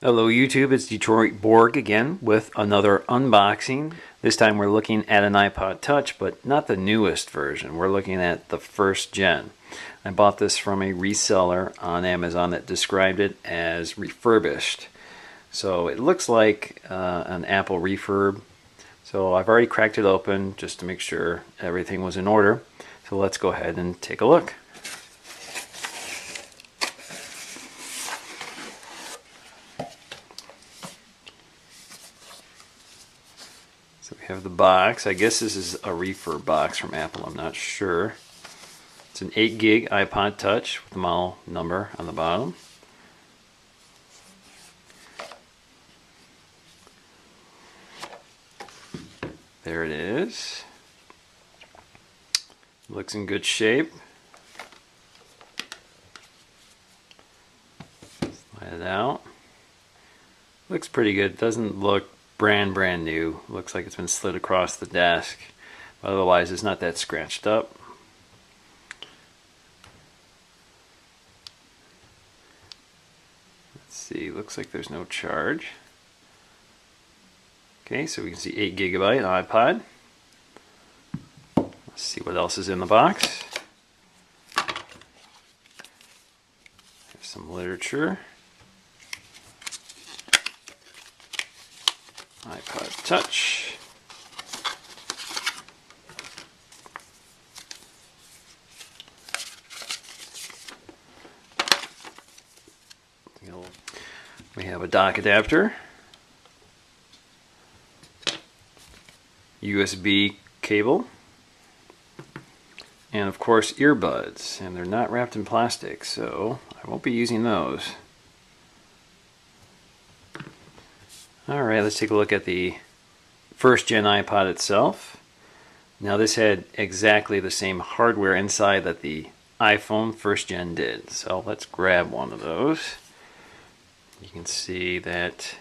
Hello YouTube, it's Detroit Borg again with another unboxing. This time we're looking at an iPod Touch, but not the newest version. We're looking at the first gen. I bought this from a reseller on Amazon that described it as refurbished. So it looks like an Apple refurb. So I've already cracked it open just to make sure everything was in order. So let's go ahead and take a look. So we have the box. I guess this is a refurb box from Apple, I'm not sure. It's an 8 gig iPod Touch with the model number on the bottom. There it is. Looks in good shape. Slide it out. Looks pretty good. Doesn't look brand new. Looks like it's been slid across the desk. But otherwise it's not that scratched up. Let's see, looks like there's no charge. Okay, so we can see 8 gigabyte iPod. Let's see what else is in the box. There's some literature. iPod Touch. We have a dock adapter, USB cable, and of course earbuds, and they're not wrapped in plastic, so I won't be using those. Alright, let's take a look at the first gen iPod itself. Now this had exactly the same hardware inside that the iPhone first gen did, so let's grab one of those. You can see that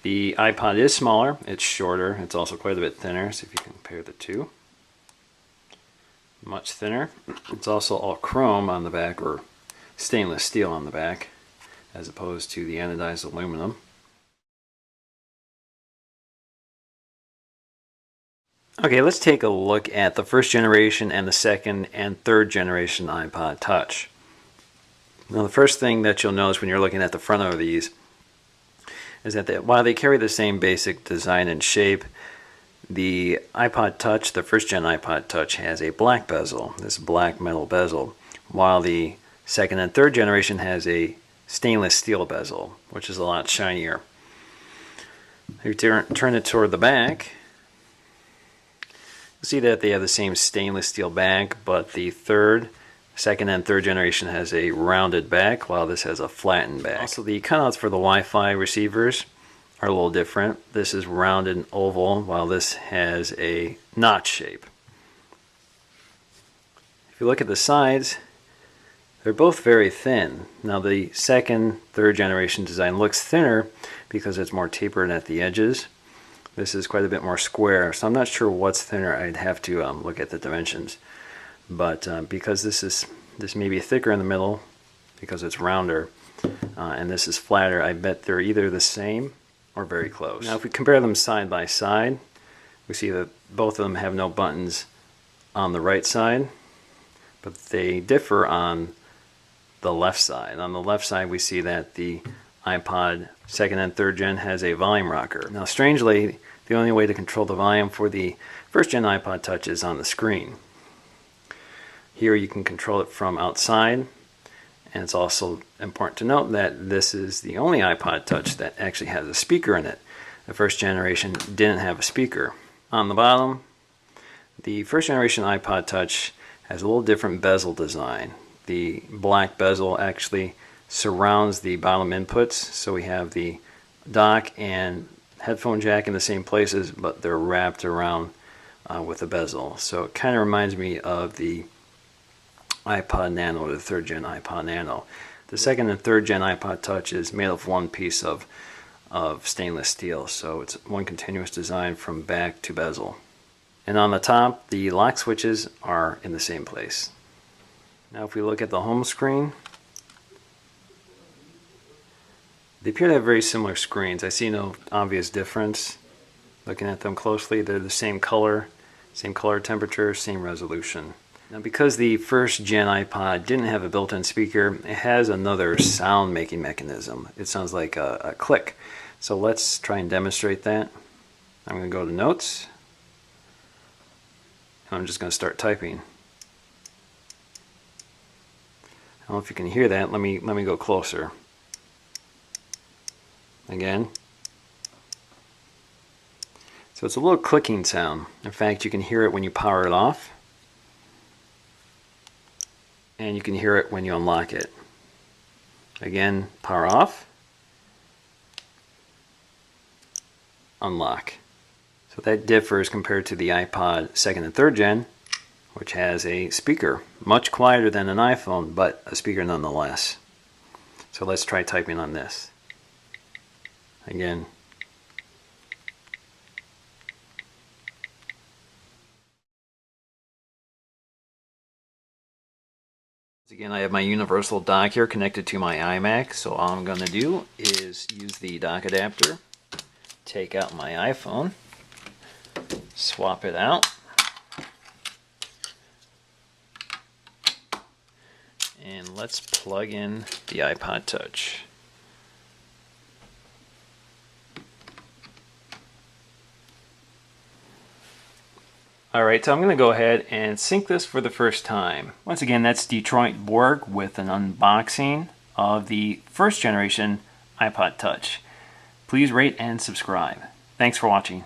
the iPod is smaller, it's shorter, it's also quite a bit thinner, so if you compare the two. Much thinner. It's also all chrome on the back, or stainless steel on the back, as opposed to the anodized aluminum. Okay, let's take a look at the first generation and the second and third generation iPod Touch. Now the first thing that you'll notice when you're looking at the front of these is that while they carry the same basic design and shape, the iPod Touch, the first gen iPod Touch, has a black bezel, this black metal bezel, while the second and third generation has a stainless steel bezel, which is a lot shinier. If you turn it toward the back, you'll see that they have the same stainless steel back, but the second and third generation has a rounded back, while this has a flattened back. Also, the cutouts for the Wi-Fi receivers are a little different. This is rounded and oval, while this has a notch shape. If you look at the sides, they're both very thin. Now the second, third generation design looks thinner because it's more tapered at the edges. This is quite a bit more square, so I'm not sure what's thinner. I'd have to look at the dimensions. But because this may be thicker in the middle because it's rounder, and this is flatter, I bet they're either the same or very close. Now if we compare them side by side, we see that both of them have no buttons on the right side, but they differ on the left side. On the left side we see that the iPod second and third gen has a volume rocker. Now strangely, the only way to control the volume for the first gen iPod Touch is on the screen. Here you can control it from outside, and it's also important to note that this is the only iPod Touch that actually has a speaker in it. The first generation didn't have a speaker. On the bottom, the first generation iPod Touch has a little different bezel design. The black bezel actually surrounds the bottom inputs, so we have the dock and headphone jack in the same places, but they're wrapped around with a bezel. So it kind of reminds me of the iPod Nano, the third gen iPod Nano. The second and third gen iPod Touch is made of one piece of stainless steel, so it's one continuous design from back to bezel. And on the top, the lock switches are in the same place. Now if we look at the home screen, They appear to have very similar screens. I see no obvious difference. Looking at them closely, they're the same color temperature, same resolution. Now because the first Gen Ipod didn't have a built-in speaker, it has another sound making mechanism. It sounds like a click. So let's try and demonstrate that. I'm going to go to Notes. And I'm just going to start typing. I don't know if you can hear that. Let me go closer. Again. So it's a little clicking sound. In fact, you can hear it when you power it off. And you can hear it when you unlock it. Again, power off. Unlock. So that differs compared to the iPod 2nd and 3rd gen, which has a speaker. Much quieter than an iPhone, but a speaker nonetheless. So let's try typing on this. Again. Again, I have my universal dock here connected to my iMac, so all I'm going to do is use the dock adapter, take out my iPhone, swap it out, and let's plug in the iPod Touch. Alright, so I'm going to go ahead and sync this for the first time. Once again, that's Detroit Borg with an unboxing of the first generation iPod Touch. Please rate and subscribe. Thanks for watching.